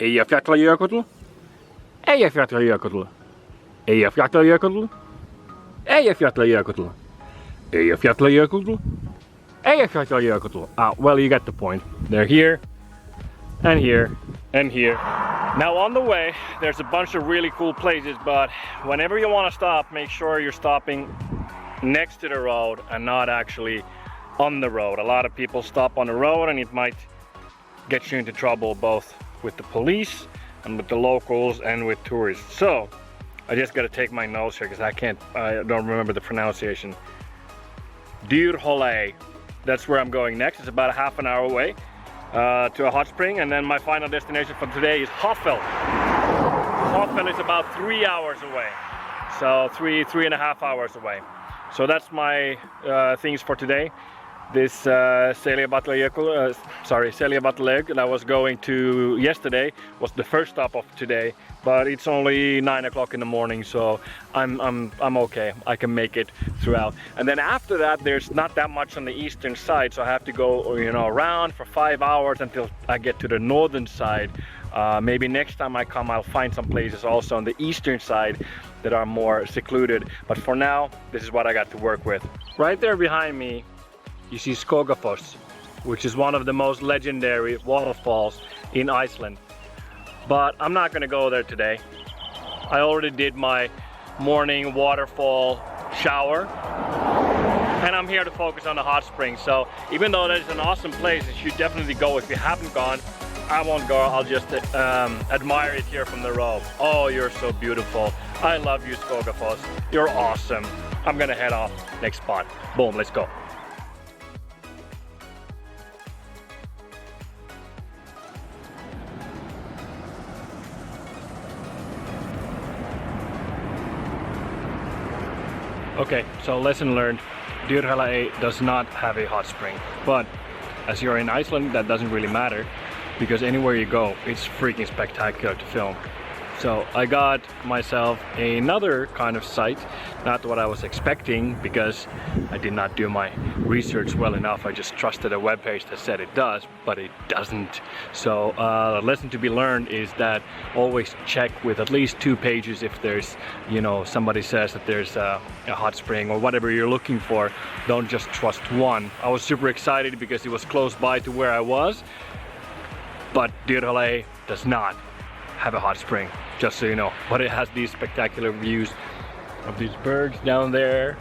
Eyjafjallajökull, Eyjafjallajökull, Eyjafjallajökull, Eyjafjallajökull, Eyjafjallajökull, Eyjafjallajökull. Well, you get the point. They're here, and here, and here. Now on the way, there's a bunch of really cool places, but whenever you want to stop, make sure you're stopping next to the road and not actually on the road. A lot of people stop on the road and it might get you into trouble both with the police and with the locals and with tourists. So I just gotta take my notes here because I don't remember the pronunciation. Dyrhólaey, that's where I'm going next. It's about a half an hour away to a hot spring, and then my final destination for today is Hoffell. Hoffell is about 3 hours away, so three and a half hours away. So that's my things for today. This Selárdalslaug that I was going to yesterday was the first stop of today, but it's only 9 o'clock in the morning, so I'm okay. I can make it throughout. And then after that, there's not that much on the eastern side, so I have to go, you know, around for 5 hours until I get to the northern side. Maybe next time I come, I'll find some places also on the eastern side that are more secluded. But for now, this is what I got to work with. Right there behind me, you see Skogafoss, which is one of the most legendary waterfalls in Iceland. But I'm not gonna go there today. I already did my morning waterfall shower, and I'm here to focus on the hot springs. So even though that is an awesome place, you should definitely go. If you haven't gone, I won't go. I'll just admire it here from the road. Oh, you're so beautiful. I love you, Skogafoss. You're awesome. I'm gonna head off next spot. Boom, let's go. Okay, so lesson learned. Dyrhólaey does not have a hot spring, but as you're in Iceland, that doesn't really matter because anywhere you go, it's freaking spectacular to film. So I got myself another kind of site, not what I was expecting because I did not do my research well enough. I just trusted a webpage that said it does, but it doesn't. So the lesson to be learned is that always check with at least 2 pages if there's, you know, somebody says that there's a hot spring or whatever you're looking for. Don't just trust one. I was super excited because it was close by to where I was, but Dyrhólaey does not have a hot spring, just so you know. But it has these spectacular views of these birds down there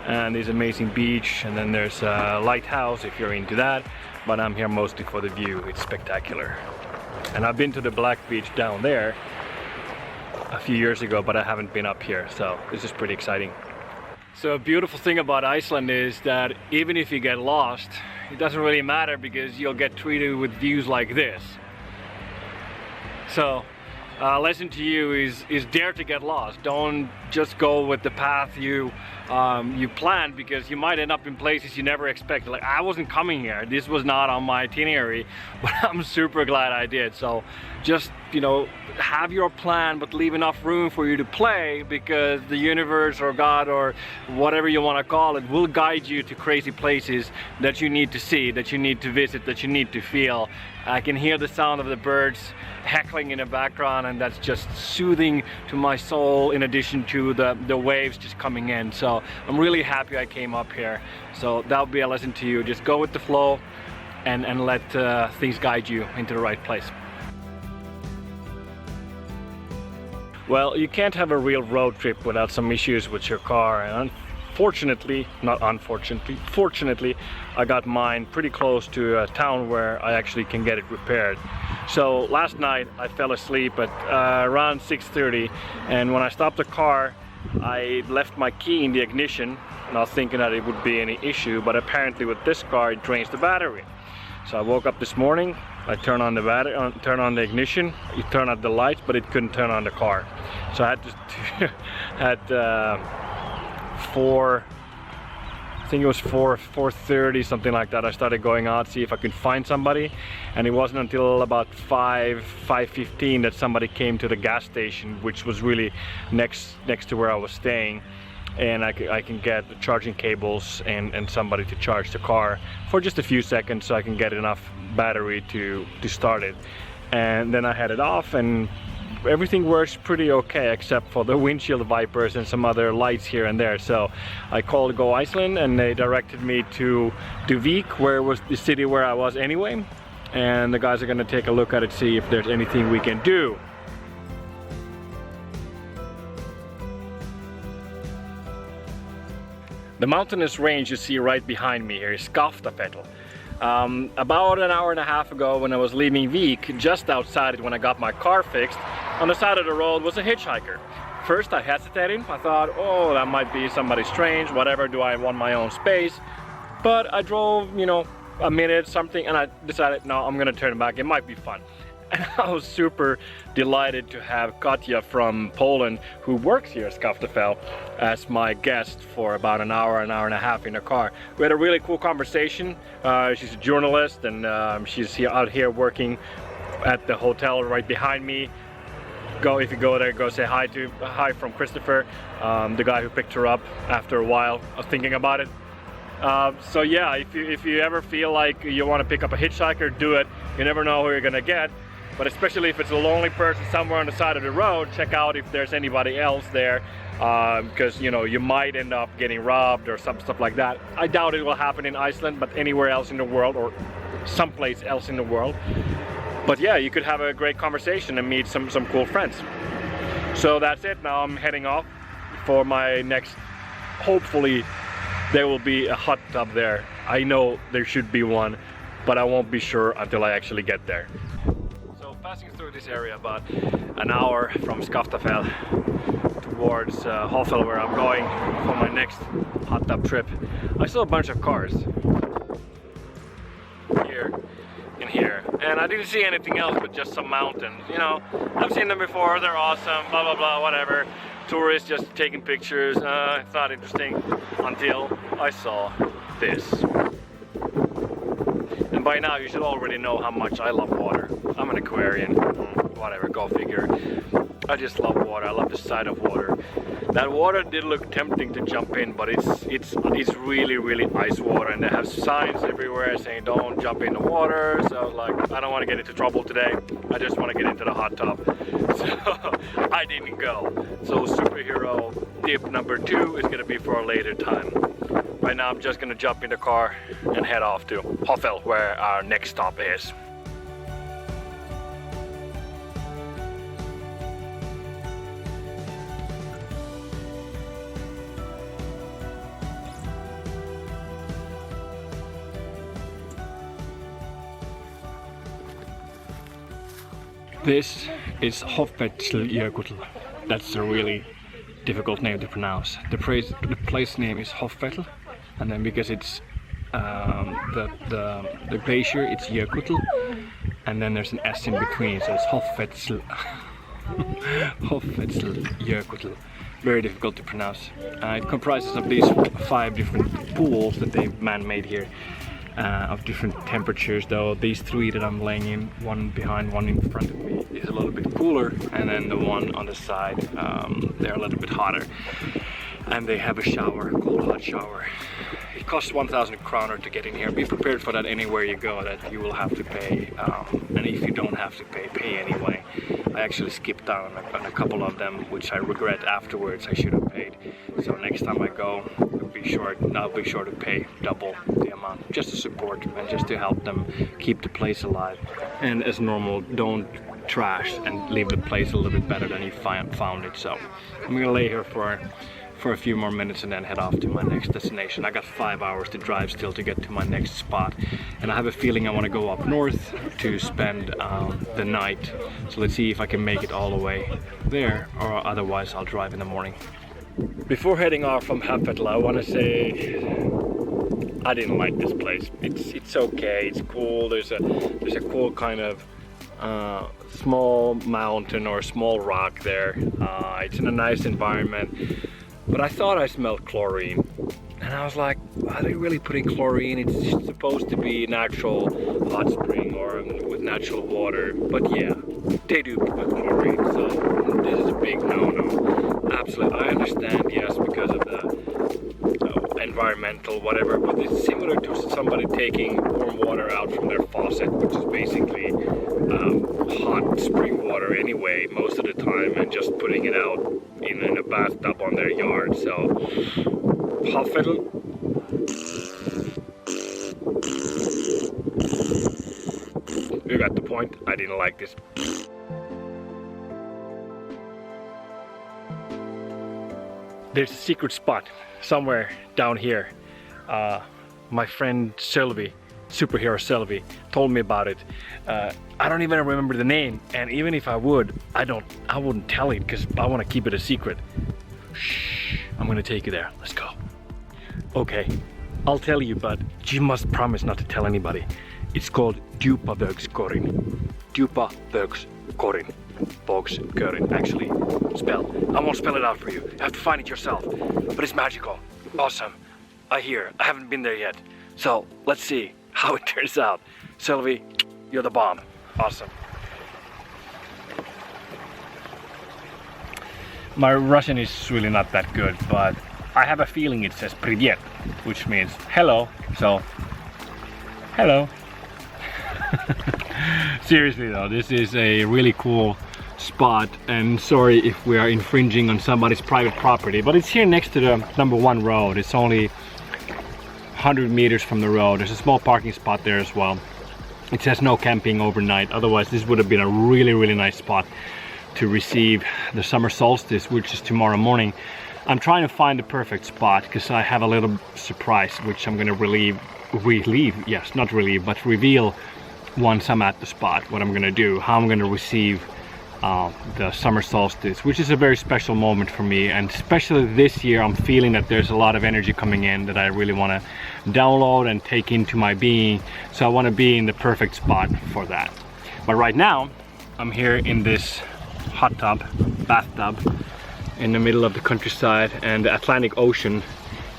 and this amazing beach, and then there's a lighthouse if you're into that, but I'm here mostly for the view. It's spectacular. And I've been to the Black Beach down there a few years ago, but I haven't been up here, so this is pretty exciting. So a beautiful thing about Iceland is that even if you get lost, it doesn't really matter because you'll get treated with views like this. So lesson to you is dare to get lost. Don't just go with the path you planned, because you might end up in places you never expected. Like, I wasn't coming here. This was not on my itinerary, but I'm super glad I did. So just, you know, have your plan, but leave enough room for you to play, because the universe or God or whatever you want to call it will guide you to crazy places that you need to see, that you need to visit, that you need to feel. I can hear the sound of the birds heckling in the background, and that's just soothing to my soul, in addition to the waves just coming in. So I'm really happy I came up here. So that would be a lesson to you. Just go with the flow and let things guide you into the right place. Well, you can't have a real road trip without some issues with your car, and fortunately, I got mine pretty close to a town where I actually can get it repaired. So last night I fell asleep at around 6:30, and when I stopped the car, I left my key in the ignition, not thinking that it would be any issue, but apparently with this car it drains the battery. So I woke up this morning, I turned on the battery, turn on the ignition, it turned on the lights, but it couldn't turn on the car. So I had to I think it was 4:30, something like that. I started going out, see if I could find somebody, and it wasn't until about 5:15 that somebody came to the gas station, which was really next to where I was staying, and I can get the charging cables and somebody to charge the car for just a few seconds, so I can get enough battery to start it. and then I headed off, and everything works pretty okay except for the windshield wipers and some other lights here and there. So I called Go Iceland and they directed me to Djúpavogskörin, where was the city where I was anyway, and the guys are gonna take a look at it, see if there's anything we can do. The mountainous range you see right behind me here is Hoffell. About an hour and a half ago, when I was leaving Vik, just outside it when I got my car fixed, on the side of the road was a hitchhiker. First I hesitated, I thought, oh, that might be somebody strange, whatever, do I want my own space? But I drove, you know, a minute, something, and I decided, no, I'm gonna turn back, it might be fun. And I was super delighted to have Katja from Poland, who works here at Hoffell, as my guest for about an hour and a half in the car. We had a really cool conversation. She's a journalist, and she's out here working at the hotel right behind me. If you go there, go say hi from Christoffer, the guy who picked her up after a while. I was thinking about it. So yeah, if you ever feel like you want to pick up a hitchhiker, do it. You never know who you're gonna get. But especially if it's a lonely person somewhere on the side of the road, check out if there's anybody else there, because you know, you might end up getting robbed or some stuff like that. I doubt it will happen in Iceland, but anywhere else in the world or someplace else in the world. But yeah, you could have a great conversation and meet some cool friends. So that's it. Now I'm heading off for my next, hopefully there will be a hot tub there. I know there should be one, but I won't be sure until I actually get there. Passing through this area about an hour from Hoffell towards Hoffell, where I'm going for my next hot tub trip. I saw a bunch of cars here and here, and I didn't see anything else but just some mountains. You know, I've seen them before, they're awesome, blah blah blah, whatever. Tourists just taking pictures, it's not interesting until I saw this. And by now you should already know how much I love water. I'm an Aquarian, whatever, go figure. I just love water, I love the sight of water. That water did look tempting to jump in, but it's really ice water, and they have signs everywhere saying don't jump in the water. So like, I don't want to get into trouble today, I just want to get into the hot tub. So I didn't go. So superhero tip number 2 is gonna be for a later time. Right now I'm just gonna jump in the car and head off to Hoffell, where our next stop is. This is Hoffell. That's a really difficult name to pronounce. The place name is Hoffell, and then because it's the glacier, it's Jökull, and then there's an S in between, so it's Hoffell. Hoffell Jökull. Very difficult to pronounce. It comprises of these 5 different pools that they've man-made here, of different temperatures, though these 3 that I'm laying in, one behind, one in front of me, is a little bit cooler, and then the one on the side, they're a little bit hotter. And they have a shower, cold hot shower. It costs 1,000 kroner to get in here. Be prepared for that anywhere you go, that you will have to pay, and if you don't have to pay anyway. I actually skipped out on a couple of them, which I regret afterwards. I should have paid. So next time I go, I'll be sure to pay double the amount, just to support and just to help them keep the place alive. And as normal, don't trash and leave the place a little bit better than you found it. So I'm gonna lay here for a few more minutes and then head off to my next destination. I got 5 hours to drive still to get to my next spot, and I have a feeling I want to go up north to spend the night. So let's see if I can make it all the way there, or otherwise I'll drive in the morning. Before heading off from Hoffell, I want to say I didn't like this place. It's okay, it's cool. There's a cool kind of small mountain or small rock there. It's in a nice environment. But I thought I smelled chlorine, and I was like, are they really putting chlorine? It's supposed to be natural hot spring or with natural water, but yeah, they do put chlorine, so this is a big no-no. Absolutely, I understand, yes, because of the environmental whatever, but it's similar to somebody taking warm water out from their faucet, which is basically spring water anyway most of the time and just putting it out in a bathtub on their yard. So Hoffell. You got the point. I didn't like this. There's a secret spot somewhere down here. My friend Sylvie, superhero Sylvie, told me about it. I don't even remember the name, and even if I would, I wouldn't tell it because I want to keep it a secret. Shh, I'm gonna take you there. Let's go. Okay, I'll tell you, but you must promise not to tell anybody. It's called Djúpavogskörin. Djúpavogskörin, actually. I won't spell it out for you. You have to find it yourself. But it's magical. Awesome. I haven't been there yet. So let's see how it turns out. Sylvie, you're the bomb. Awesome. My Russian is really not that good, but I have a feeling it says привет, which means hello. So, hello. Seriously though, this is a really cool spot, and sorry if we are infringing on somebody's private property, but it's here next to the #1 road. It's only 100 meters from the road. There's a small parking spot there as well. It says no camping overnight, otherwise this would have been a really nice spot to receive the summer solstice, which is tomorrow morning. I'm trying to find the perfect spot because I have a little surprise which I'm gonna reveal once I'm at the spot, what I'm gonna do, how I'm gonna receive the summer solstice, which is a very special moment for me, and especially this year I'm feeling that there's a lot of energy coming in that I really want to download and take into my being, so I want to be in the perfect spot for that. But right now I'm here in this bathtub in the middle of the countryside, and the Atlantic Ocean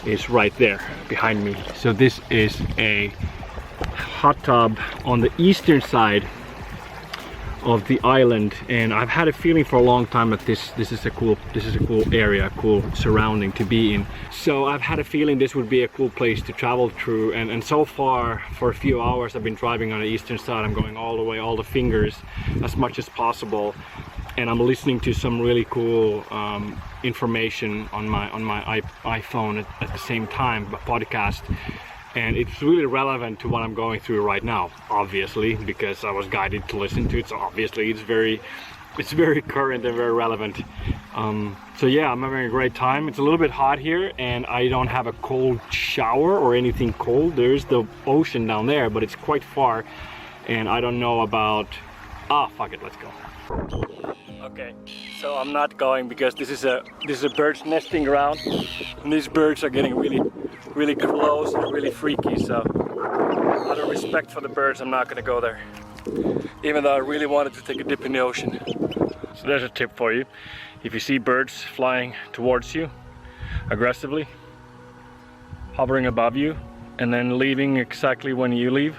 is right there behind me. So this is a hot tub on the eastern side of the island, and I've had a feeling for a long time that this is a cool area, a cool surrounding to be in. So I've had a feeling this would be a cool place to travel through, and so far for a few hours I've been driving on the eastern side. I'm going all the way, all the fingers as much as possible, and I'm listening to some really cool information on my iPhone at the same time, a podcast. And it's really relevant to what I'm going through right now, obviously, because I was guided to listen to it. So obviously it's very current and very relevant. So yeah, I'm having a great time. It's a little bit hot here, and I don't have a cold shower or anything cold. There's the ocean down there, but it's quite far, and I don't know about. Fuck it, let's go. Okay, so I'm not going because this is a bird's nesting ground, and these birds are getting really close and really freaky, so out of respect for the birds I'm not gonna go there, even though I really wanted to take a dip in the ocean. So there's a tip for you: if you see birds flying towards you aggressively, hovering above you and then leaving exactly when you leave,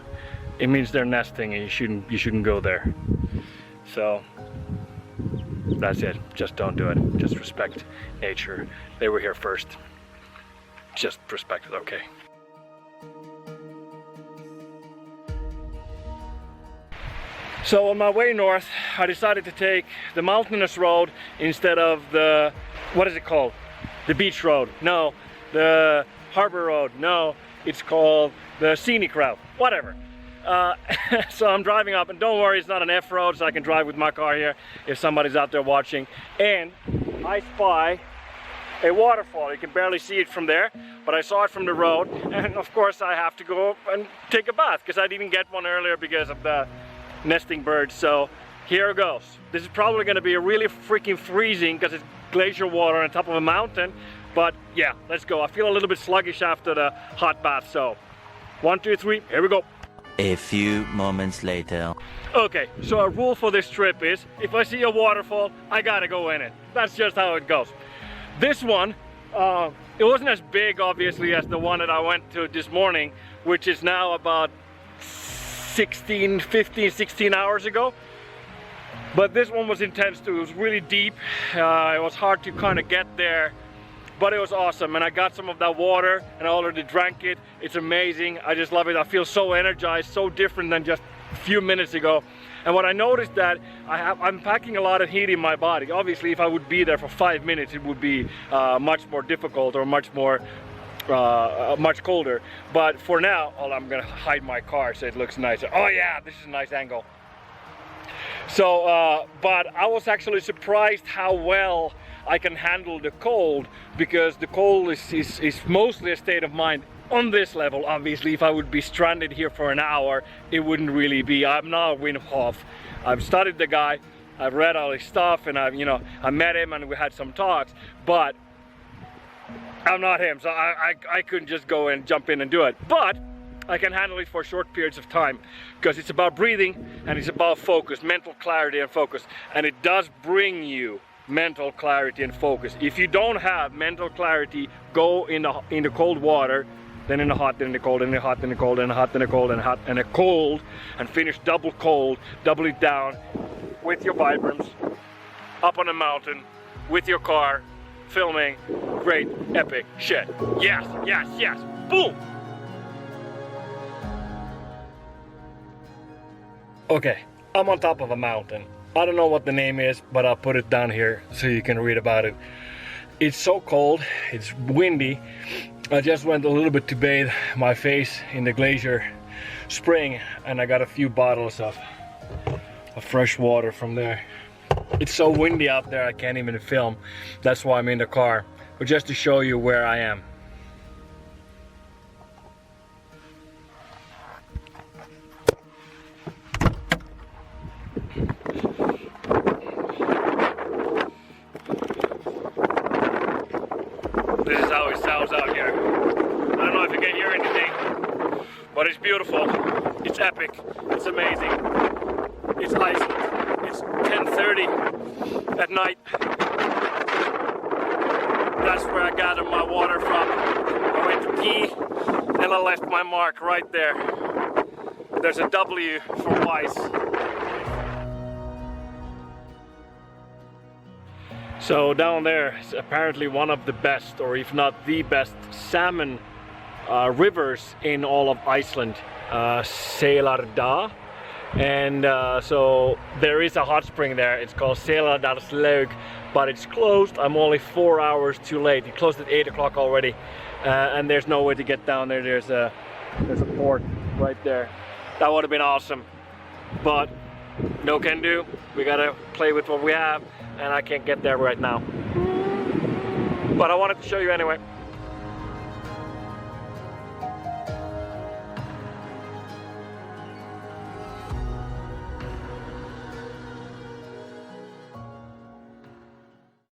it means they're nesting and you shouldn't go there. So that's it. Just don't do it. Just respect nature. They were here first. Just respect it, okay? So on my way north, I decided to take the mountainous road instead of the, what is it called? The beach road? No. The harbor road? No. It's called the scenic route. Whatever. So I'm driving up, and don't worry, it's not an F road, so I can drive with my car here if somebody's out there watching. And I spy a waterfall. You can barely see it from there, but I saw it from the road, and of course I have to go and take a bath because I didn't get one earlier because of the nesting birds. So here it goes. This is probably going to be a really freaking freezing because it's glacier water on top of a mountain, but yeah, let's go. I feel a little bit sluggish after the hot bath, so 1, 2, 3, here we go. A few moments later. Okay, so a rule for this trip is if I see a waterfall, I gotta go in it. That's just how it goes. This one, it wasn't as big obviously as the one that I went to this morning, which is now about 15, 16 hours ago. But this one was intense too. It was really deep. It was hard to kind of get there, but it was awesome, and I got some of that water and I already drank it. It's amazing. I just love it. I feel so energized, so different than just a few minutes ago. And what I noticed that I'm packing a lot of heat in my body. Obviously, if I would be there for 5 minutes, it would be much more difficult or much colder. But for now, I'm gonna hide my car so it looks nicer. Oh yeah, this is a nice angle. So, but I was actually surprised how well I can handle the cold, because the cold is mostly a state of mind on this level. Obviously, if I would be stranded here for an hour, it wouldn't really be. I'm not Wim Hof. I've studied the guy, I've read all his stuff, and I met him and we had some talks, but I'm not him, so I couldn't just go and jump in and do it. But I can handle it for short periods of time, because it's about breathing and it's about focus, mental clarity and focus. And it does bring you mental clarity and focus. If you don't have mental clarity, go in the cold water, then in the hot, then in the cold, then in the hot, then in the cold, then in the hot, then in the cold, then hot, and a cold, and finish double cold, double it down with your Vibrams, up on a mountain, with your car, filming, great, epic shit. Yes, yes, yes, boom! Okay, I'm on top of a mountain. I don't know what the name is, but I'll put it down here so you can read about it. It's so cold, it's windy. I just went a little bit to bathe my face in the glacier spring, and I got a few bottles of fresh water from there. It's so windy out there I can't even film. That's why I'm in the car, but just to show you where I am. This is how it sounds out here. I don't know if you can hear anything, but it's beautiful, it's epic, it's amazing. It's Iceland. It's 10:30 at night. That's where I gathered my water from. I went to pee and I left my mark right there. There's a W for Weiss. So down there is apparently one of the best, or if not the best, salmon rivers in all of Iceland, Selárdalslaug. And so there is a hot spring there. It's called Selárdalslaug, but it's closed. I'm only 4 hours too late. It closed at 8 o'clock already, and there's no way to get down there. There's a port right there. That would have been awesome, but no can do. We gotta play with what we have, and I can't get there right now. But I wanted to show you anyway.